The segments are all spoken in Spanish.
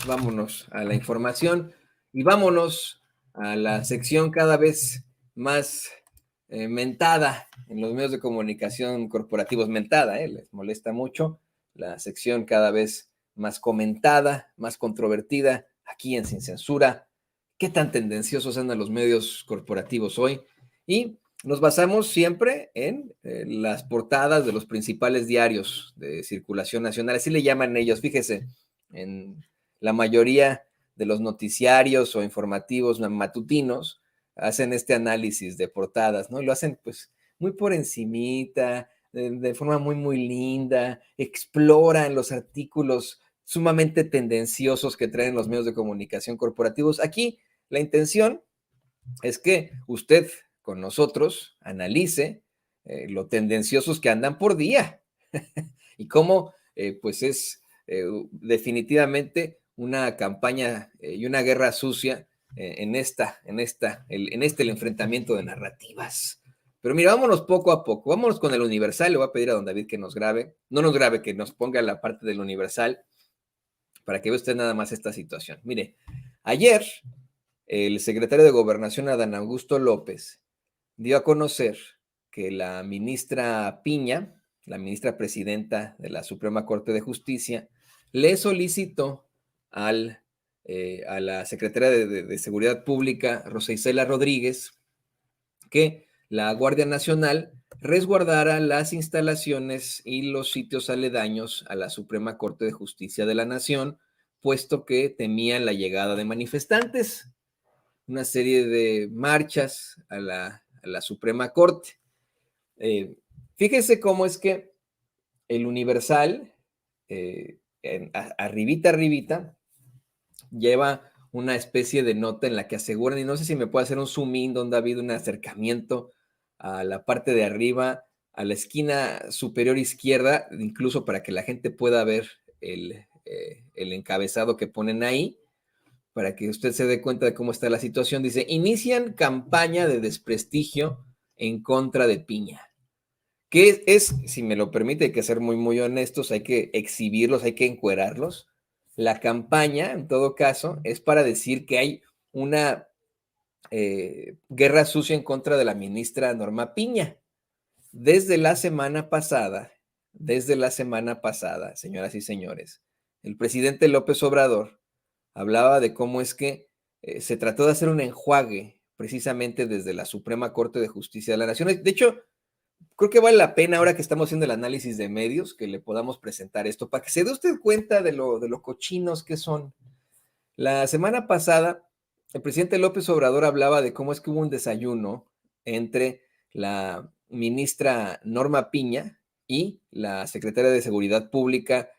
vámonos a la información y vámonos a la sección cada vez más mentada en los medios de comunicación corporativos. Mentada, les molesta mucho. La sección cada vez más comentada, más controvertida, aquí en Sin Censura. ¿Qué tan tendenciosos andan los medios corporativos hoy? Y nos basamos siempre en las portadas de los principales diarios de circulación nacional, así le llaman ellos. Fíjese, en la mayoría de los noticiarios o informativos matutinos hacen este análisis de portadas, ¿no? Y lo hacen pues muy por encimita, de forma muy linda, exploran los artículos sumamente tendenciosos que traen los medios de comunicación corporativos. Aquí la intención es que usted con nosotros analice lo tendenciosos que andan por día y cómo pues es definitivamente una campaña y una guerra sucia en el enfrentamiento de narrativas. Pero mira, vámonos poco a poco, vámonos con el Universal. Le voy a pedir a don David que nos grabe, no nos grabe, que nos ponga la parte del Universal para que vea usted nada más esta situación. Mire, ayer el secretario de Gobernación, Adán Augusto López, dio a conocer que la ministra Piña, la ministra presidenta de la Suprema Corte de Justicia, le solicitó a la secretaria de Seguridad Pública, Rosa Isela Rodríguez, que la Guardia Nacional resguardara las instalaciones y los sitios aledaños a la Suprema Corte de Justicia de la Nación, puesto que temían la llegada de manifestantes, una serie de marchas a la Suprema Corte. Fíjese cómo es que el Universal, arribita, lleva una especie de nota en la que aseguran, y no sé si me puede hacer un zoom in, donde ha habido un acercamiento a la parte de arriba, a la esquina superior izquierda, incluso para que la gente pueda ver el encabezado que ponen ahí, para que usted se dé cuenta de cómo está la situación. Dice, inician campaña de desprestigio en contra de Piña. ¿Qué es? Si me lo permite, hay que ser muy honestos, hay que exhibirlos, hay que encuerarlos. La campaña, en todo caso, es para decir que hay una guerra sucia en contra de la ministra Norma Piña. Desde la semana pasada, señoras y señores, el presidente López Obrador hablaba de cómo es que se trató de hacer un enjuague precisamente desde la Suprema Corte de Justicia de la Nación. De hecho, creo que vale la pena, ahora que estamos haciendo el análisis de medios, que le podamos presentar esto para que se dé usted cuenta de lo cochinos que son. La semana pasada, el presidente López Obrador hablaba de cómo es que hubo un desayuno entre la ministra Norma Piña y la secretaria de Seguridad Pública,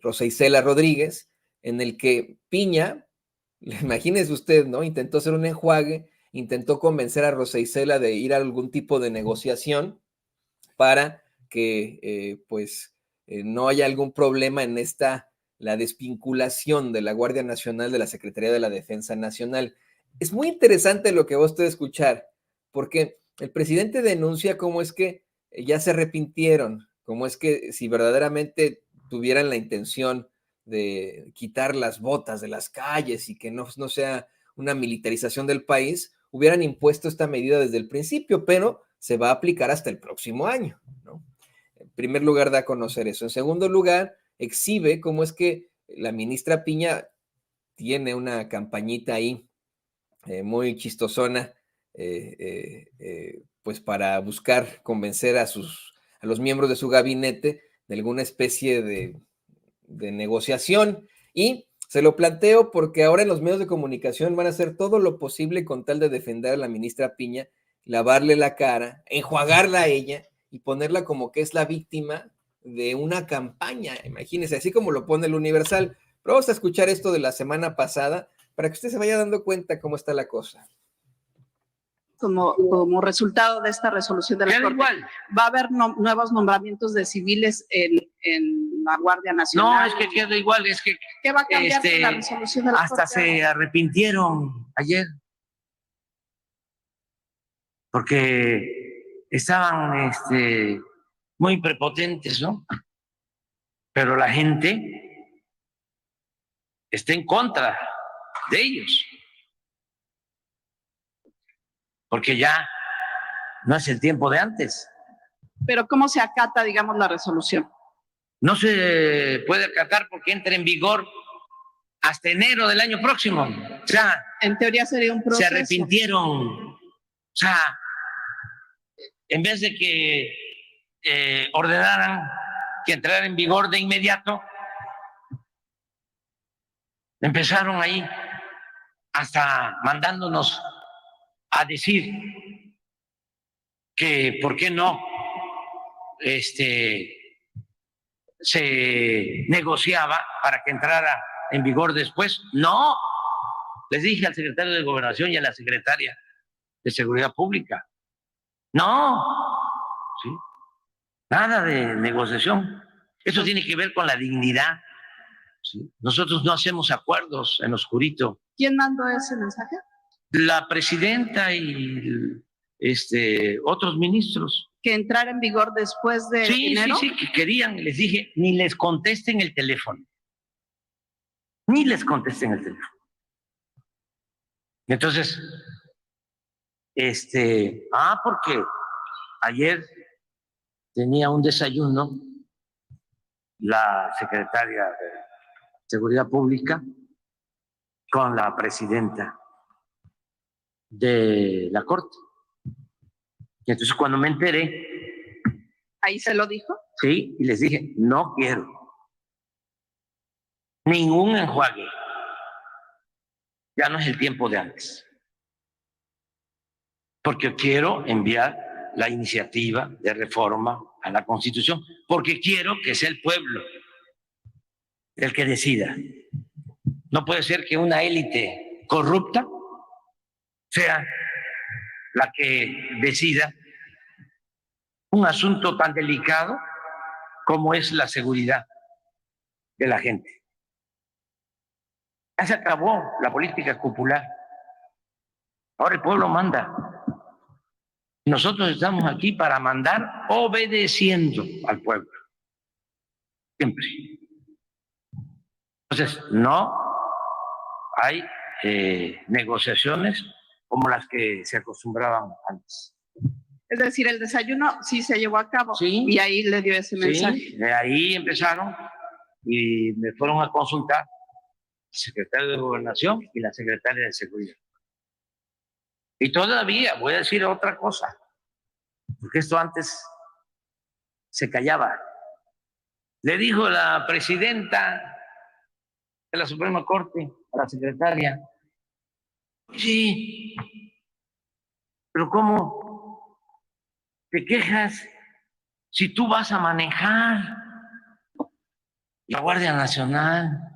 Rosa Isela Rodríguez, en el que Piña, imagínese usted, ¿no? Intentó hacer un enjuague, intentó convencer a Rosa Isela de ir a algún tipo de negociación para que, no haya algún problema en la desvinculación de la Guardia Nacional de la Secretaría de la Defensa Nacional. Es muy interesante lo que va usted a escuchar, porque el presidente denuncia cómo es que ya se arrepintieron, cómo es que si verdaderamente tuvieran la intención de quitar las botas de las calles y que no sea una militarización del país, hubieran impuesto esta medida desde el principio, pero se va a aplicar hasta el próximo año, ¿no? En primer lugar, da a conocer eso. En segundo lugar, exhibe cómo es que la ministra Piña tiene una campañita ahí muy chistosona, pues para buscar convencer a los miembros de su gabinete de alguna especie de negociación. Y se lo planteo porque ahora en los medios de comunicación van a hacer todo lo posible con tal de defender a la ministra Piña, lavarle la cara, enjuagarla a ella y ponerla como que es la víctima de una campaña. Imagínense, así como lo pone el Universal. Pero vamos a escuchar esto de la semana pasada para que usted se vaya dando cuenta cómo está la cosa. Como resultado de esta resolución de la Corte, va a haber nuevos nombramientos de civiles en la Guardia Nacional. No, es que queda igual, es que ¿Qué va a cambiar con la resolución de la Corte? hasta se arrepintieron ayer, porque estaban muy prepotentes, ¿no? Pero la gente esté en contra de ellos. Porque ya no es el tiempo de antes. Pero ¿cómo se acata, digamos, la resolución? No se puede acatar porque entra en vigor hasta enero del año próximo. O sea, en teoría sería un proceso. Se arrepintieron. O sea, en vez de que ordenaran que entrara en vigor de inmediato, empezaron ahí hasta mandándonos a decir que por qué no se negociaba para que entrara en vigor después. No, les dije al secretario de Gobernación y a la secretaria de Seguridad Pública, no, ¿sí? Nada de negociación. Eso tiene que ver con la dignidad. ¿Sí? Nosotros no hacemos acuerdos en oscurito. ¿Quién mandó ese mensaje? La presidenta y otros ministros. ¿Que entrara en vigor después de enero? Sí, que querían. Les dije, ni les contesten el teléfono. Ni les contesten el teléfono. Entonces, porque ayer tenía un desayuno la secretaria de Seguridad Pública con la presidenta de la Corte. Y entonces cuando me enteré... ¿Ahí se lo dijo? Sí, y les dije, no quiero ningún enjuague. Ya no es el tiempo de antes. Porque quiero enviar la iniciativa de reforma a la Constitución, porque quiero que sea el pueblo el que decida. No puede ser que una élite corrupta sea la que decida un asunto tan delicado como es la seguridad de la gente. Ya se acabó la política popular. Ahora el pueblo manda. Nosotros estamos aquí para mandar obedeciendo al pueblo. Siempre. Entonces, no hay negociaciones como las que se acostumbraban antes. Es decir, el desayuno sí se llevó a cabo. Sí. Y ahí le dio ese mensaje. Sí, de ahí empezaron y me fueron a consultar el secretario de Gobernación y la secretaria de Seguridad. Y todavía voy a decir otra cosa, porque esto antes se callaba. Le dijo la presidenta de la Suprema Corte a la secretaria, sí, pero ¿cómo te quejas si tú vas a manejar la Guardia Nacional?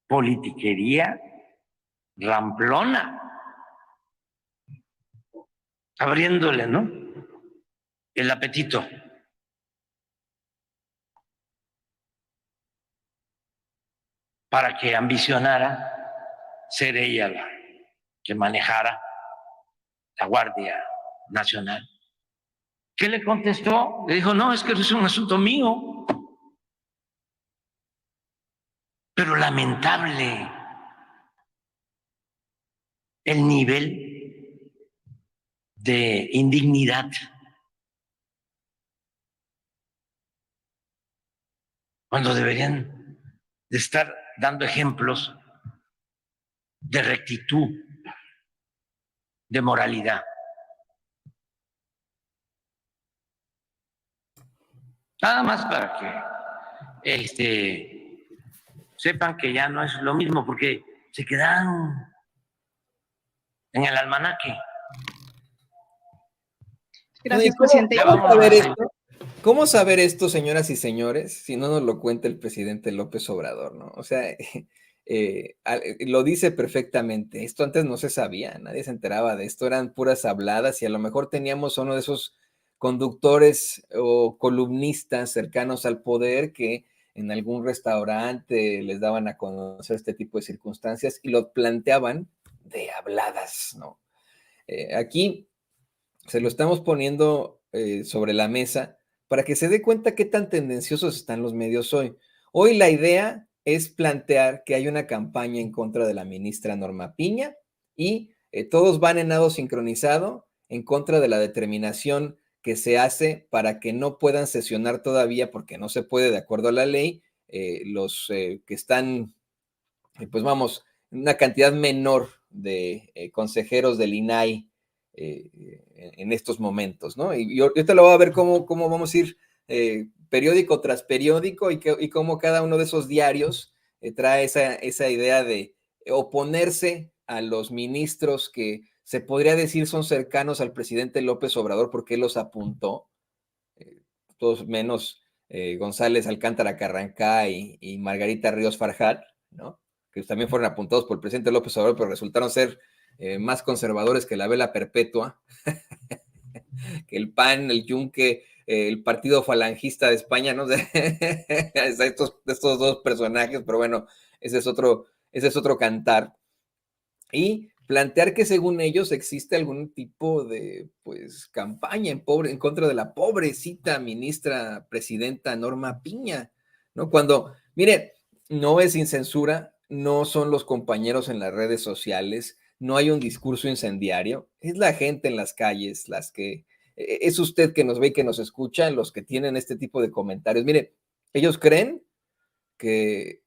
Politiquería ramplona, abriéndole, ¿no?, el apetito. Para que ambicionara ser ella la que manejara la Guardia Nacional. ¿Qué le contestó? Le dijo, no, es que es un asunto mío. Pero lamentable el nivel de indignidad. Cuando deberían de estar dando ejemplos de rectitud, de moralidad. Nada más para que sepan que ya no es lo mismo, porque se quedaron en el almanaque. Gracias, presidente. ¿Cómo saber esto, señoras y señores, si no nos lo cuenta el presidente López Obrador, ¿no? O sea, lo dice perfectamente. Esto antes no se sabía, nadie se enteraba de esto, eran puras habladas y a lo mejor teníamos uno de esos conductores o columnistas cercanos al poder que en algún restaurante les daban a conocer este tipo de circunstancias y lo planteaban de habladas, ¿no? Aquí se lo estamos poniendo sobre la mesa para que se dé cuenta qué tan tendenciosos están los medios hoy. Hoy la idea es plantear que hay una campaña en contra de la ministra Norma Piña y todos van en nado sincronizado en contra de la determinación que se hace para que no puedan sesionar todavía, porque no se puede de acuerdo a la ley, los que están, pues vamos, una cantidad menor de consejeros del INAI en estos momentos, ¿no? Y ahorita lo voy a ver cómo vamos a ir periódico tras periódico y cómo cada uno de esos diarios trae esa idea de oponerse a los ministros que se podría decir son cercanos al presidente López Obrador porque él los apuntó, todos menos González Alcántara Carrancá y Margarita Ríos Farjat, ¿no? Que también fueron apuntados por el presidente López Obrador, pero resultaron ser más conservadores que la vela perpetua, que el PAN, el Yunque, el Partido Falangista de España, ¿no? estos dos personajes, pero bueno, ese es otro cantar. Y plantear que según ellos existe algún tipo de, pues, campaña en contra de la pobrecita ministra presidenta Norma Piña, ¿no? Cuando, mire, no es sin censura, no son los compañeros en las redes sociales, no hay un discurso incendiario, es la gente en las calles, es usted que nos ve y que nos escucha, los que tienen este tipo de comentarios. Mire, ellos creen que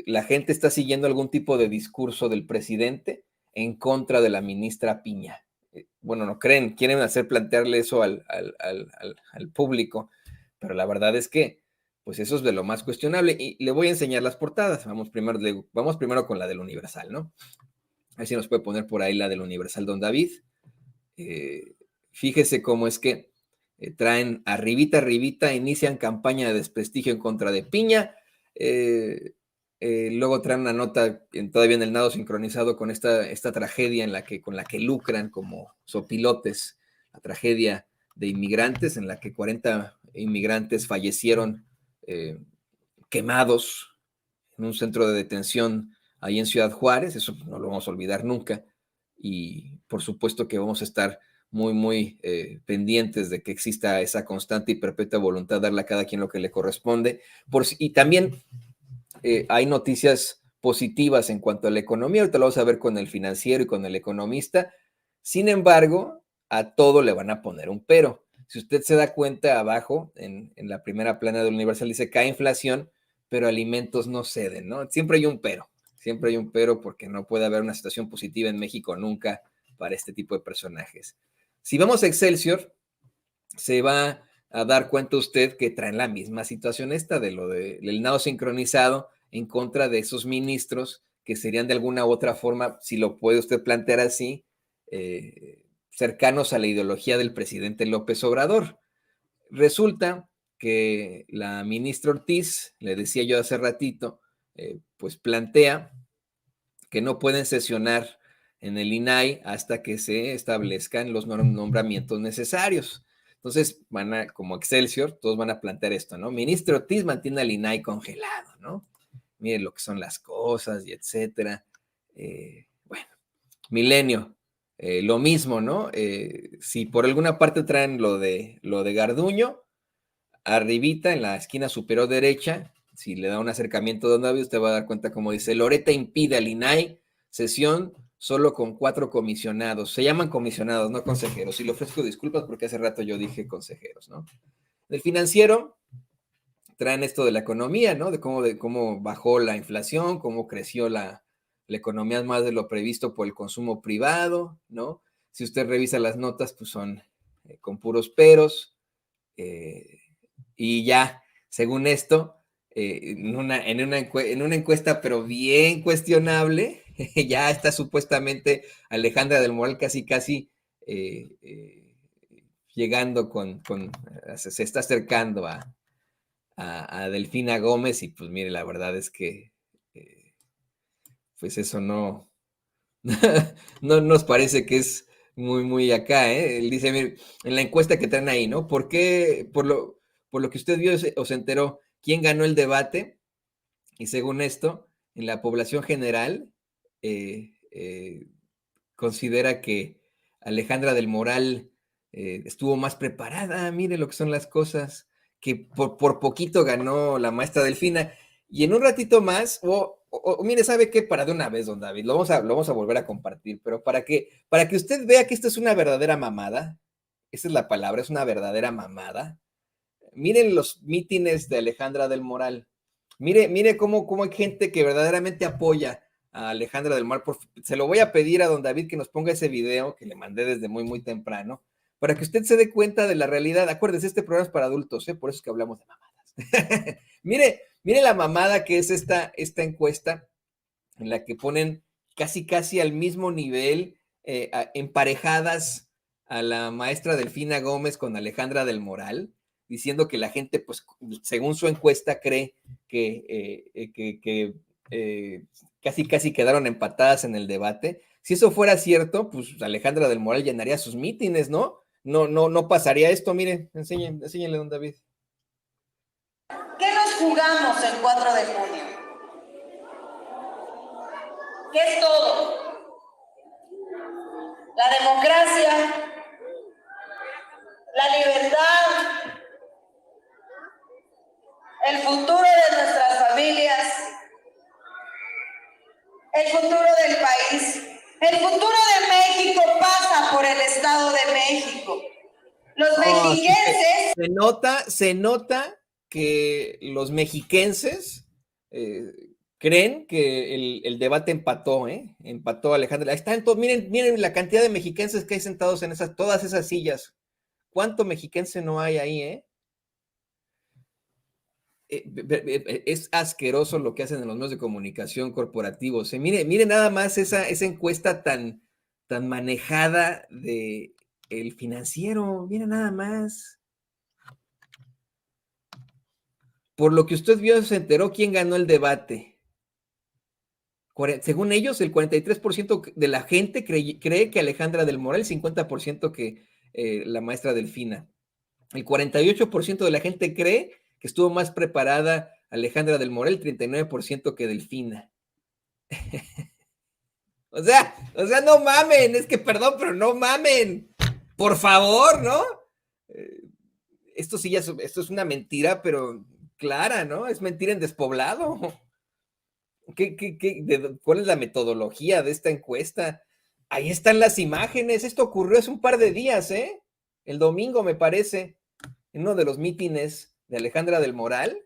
la gente está siguiendo algún tipo de discurso del presidente en contra de la ministra Piña. Bueno, no creen, quieren hacer plantearle eso al público, pero la verdad es que, pues eso es de lo más cuestionable. Y le voy a enseñar las portadas. Vamos primero con la del Universal, ¿no? A ver si nos puede poner por ahí la del Universal, don David. Fíjese cómo es que traen arribita, inician campaña de desprestigio en contra de Piña. Luego traen una nota todavía en el nado sincronizado con esta tragedia con la que lucran como sopilotes, la tragedia de inmigrantes en la que 40 inmigrantes fallecieron quemados en un centro de detención ahí en Ciudad Juárez. Eso no lo vamos a olvidar nunca, y por supuesto que vamos a estar muy pendientes de que exista esa constante y perpetua voluntad de darle a cada quien lo que le corresponde. Y también hay noticias positivas en cuanto a la economía. Ahorita lo vamos a ver con el Financiero y con el Economista. Sin embargo, a todo le van a poner un pero. Si usted se da cuenta abajo, en la primera plana del Universal dice cae inflación, pero alimentos no ceden, ¿no? Siempre hay un pero porque no puede haber una situación positiva en México nunca para este tipo de personajes. Si vamos a Excelsior, se va a dar cuenta usted que traen la misma situación esta del nado sincronizado en contra de esos ministros que serían de alguna u otra forma, si lo puede usted plantear así, cercanos a la ideología del presidente López Obrador. Resulta que la ministra Ortiz, le decía yo hace ratito, pues plantea que no pueden sesionar en el INAI hasta que se establezcan los nombramientos necesarios. Entonces, como Excelsior, todos van a plantear esto, ¿no? Ministro Ortiz mantiene al INAI congelado, ¿no? Miren lo que son las cosas y etcétera. Bueno, Milenio, lo mismo, ¿no? Si por alguna parte traen lo de Garduño, arribita en la esquina superior derecha, si le da un acercamiento a Don David, usted va a dar cuenta como dice, Loreta impide al INAI sesión solo con 4 comisionados. Se llaman comisionados, no consejeros. Y le ofrezco disculpas porque hace rato yo dije consejeros, ¿no? Del Financiero traen esto de la economía, ¿no? De cómo bajó la inflación, cómo creció la economía más de lo previsto por el consumo privado, ¿no? Si usted revisa las notas, pues son con puros peros. Y ya, según esto, en una encuesta, pero bien cuestionable, ya está supuestamente Alejandra del Moral casi llegando se está acercando a Delfina Gómez, y pues mire, la verdad es que pues eso no nos parece que es muy acá, ¿eh? Él dice, mire, en la encuesta que traen ahí, ¿no? ¿Por qué, por lo que usted vio o se enteró, quién ganó el debate? Y según esto, en la población general, considera que Alejandra del Moral estuvo más preparada. Mire lo que son las cosas. que por poquito ganó la maestra Delfina. Y en un ratito más, mire, ¿sabe qué? Para de una vez, don David, lo vamos a volver a compartir, pero para que usted vea que esto es una verdadera mamada, esa es la palabra, es una verdadera mamada. Miren los mítines de Alejandra del Moral. Mire cómo hay gente que verdaderamente apoya a Alejandra del Moral. Se lo voy a pedir a don David que nos ponga ese video que le mandé desde muy, muy temprano, para que usted se dé cuenta de la realidad. Acuérdense, este programa es para adultos, por eso es que hablamos de mamadas. mire la mamada que es esta encuesta, en la que ponen casi al mismo nivel, emparejadas a la maestra Delfina Gómez con Alejandra del Moral, diciendo que la gente, pues, según su encuesta, cree que casi quedaron empatadas en el debate. Si eso fuera cierto, pues Alejandra del Moral llenaría sus mítines, ¿no? No pasaría esto. Mire, enséñenle, don David. ¿Qué nos jugamos el 4 de junio? ¿Qué es todo? La democracia, la libertad, el futuro de nuestras familias, el futuro del país. El futuro de México pasa por el Estado de México. Los mexiquenses... Se nota que los mexiquenses creen que el debate empató a Alejandra. Ahí están todos, miren la cantidad de mexiquenses que hay sentados en todas esas sillas. ¿Cuánto mexiquense no hay ahí, Es asqueroso lo que hacen en los medios de comunicación corporativos. Mire nada más esa encuesta tan manejada de El Financiero. Mira nada más. Por lo que usted vio, se enteró quién ganó el debate. Según ellos, el 43% de la gente cree que Alejandra del Moral, el 50% que la maestra Delfina. El 48% de la gente cree que estuvo más preparada Alejandra del Moral, el 39% que Delfina. o sea, no mamen, es que perdón, pero no mamen. Por favor, ¿no? Esto es una mentira, pero clara, ¿no? Es mentira en despoblado. ¿Cuál es la metodología de esta encuesta? Ahí están las imágenes. Esto ocurrió hace un par de días, el domingo, me parece, en uno de los mítines de Alejandra del Moral,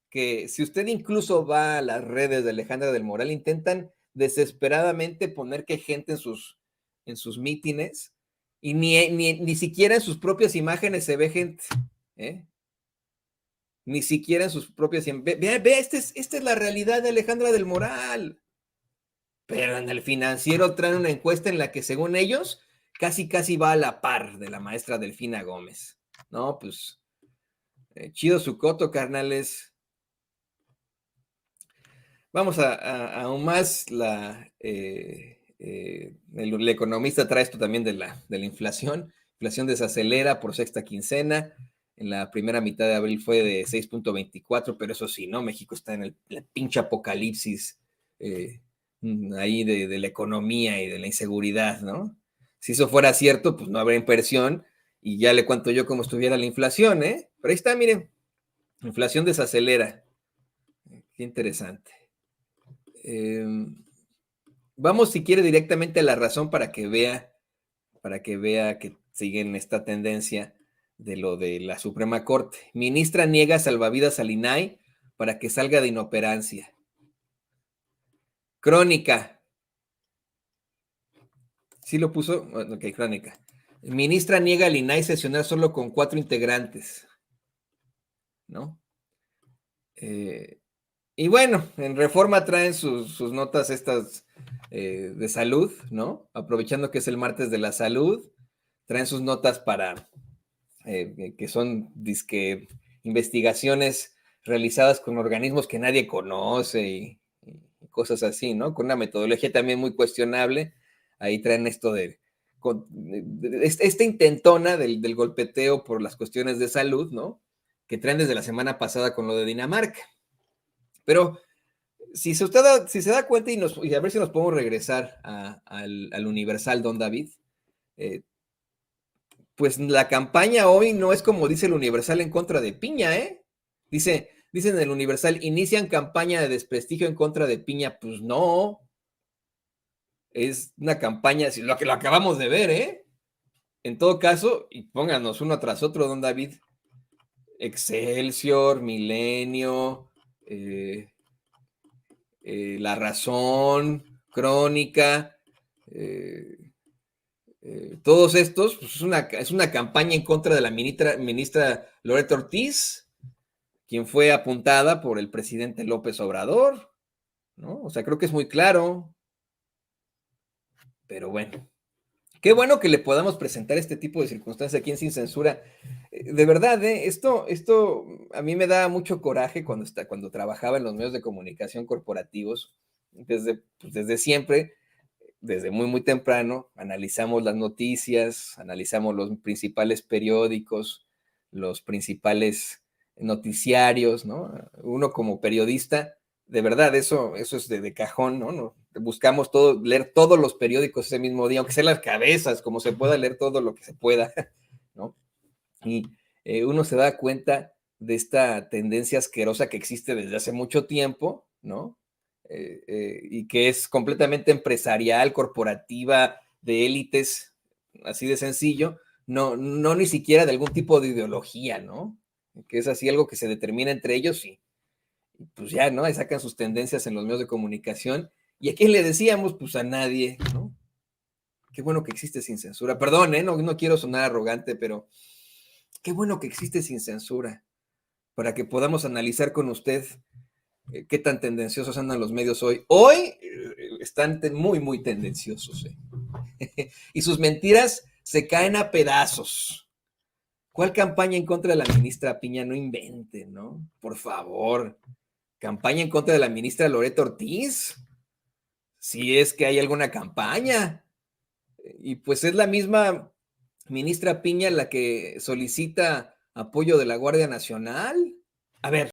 que si usted incluso va a las redes de Alejandra del Moral, intentan desesperadamente poner que gente en sus mítines, y ni siquiera en sus propias imágenes se ve gente, Ni siquiera en sus propias... Vea, esta es la realidad de Alejandra del Moral. Pero en El Financiero traen una encuesta en la que, según ellos, casi va a la par de la maestra Delfina Gómez. No, pues, chido su coto, carnales. Vamos a aún más. El economista trae esto también de la inflación. Inflación desacelera por sexta quincena. En la primera mitad de abril fue de 6.24, pero eso sí, ¿no? México está en el pinche apocalipsis ahí de la economía y de la inseguridad, ¿no? Si eso fuera cierto, pues no habría inversión, y ya le cuento yo cómo estuviera la inflación, Pero ahí está, miren, inflación desacelera. Qué interesante. Vamos, si quiere, directamente a la razón para que vea que siguen esta tendencia de lo de la Suprema Corte. Ministra niega salvavidas al INAI para que salga de inoperancia. Crónica. ¿Sí lo puso? Ok, Crónica. Ministra niega al INAI sesionar solo con 4 integrantes. ¿No? Y bueno, en Reforma traen sus notas estas de salud, ¿no? Aprovechando que es el martes de la salud, traen sus notas para... que son dizque investigaciones realizadas con organismos que nadie conoce y cosas así, ¿no? Con una metodología también muy cuestionable. Ahí traen esto de esta intentona del golpeteo por las cuestiones de salud, ¿no? Que traen desde la semana pasada con lo de Dinamarca. Pero si se da cuenta, y a ver si nos podemos regresar al Universal, don David, pues la campaña hoy no es como dice el Universal en contra de Piña, ¿eh? Dicen en el Universal, inician campaña de desprestigio en contra de Piña. Pues no, es una campaña, lo que lo acabamos de ver, ¿eh? En todo caso, y pónganos uno tras otro, don David, Excelsior, Milenio, La Razón, Crónica, todos estos, pues es una campaña en contra de la ministra Loreto Ortiz, quien fue apuntada por el presidente López Obrador, ¿no? O sea, creo que es muy claro. Pero bueno, qué bueno que le podamos presentar este tipo de circunstancias aquí en Sin Censura. De verdad, esto a mí me da mucho coraje cuando trabajaba en los medios de comunicación corporativos, desde siempre, desde muy, muy temprano, analizamos las noticias, analizamos los principales periódicos, los principales noticiarios, ¿no? Uno como periodista, de verdad, eso es de cajón, ¿no? Buscamos leer todos los periódicos ese mismo día, aunque sea las cabezas, como se pueda leer todo lo que se pueda, ¿no? Y uno se da cuenta de esta tendencia asquerosa que existe desde hace mucho tiempo, ¿no? Y que es completamente empresarial, corporativa, de élites, así de sencillo, no ni siquiera de algún tipo de ideología, ¿no? Que es así algo que se determina entre ellos y pues ya, ¿no? Ahí sacan sus tendencias en los medios de comunicación. ¿Y a quién le decíamos? Pues a nadie, ¿no? Qué bueno que existe Sin Censura. Perdón, no quiero sonar arrogante, pero qué bueno que existe Sin Censura para que podamos analizar con usted qué tan tendenciosos andan los medios hoy. Hoy están muy, muy tendenciosos. Y sus mentiras se caen a pedazos. ¿Cuál campaña en contra de la ministra Piña? No inventen, ¿no? Por favor. ¿Campaña en contra de la ministra Loreto Ortiz? Si es que hay alguna campaña. Y pues es la misma ministra Piña la que solicita apoyo de la Guardia Nacional. A ver,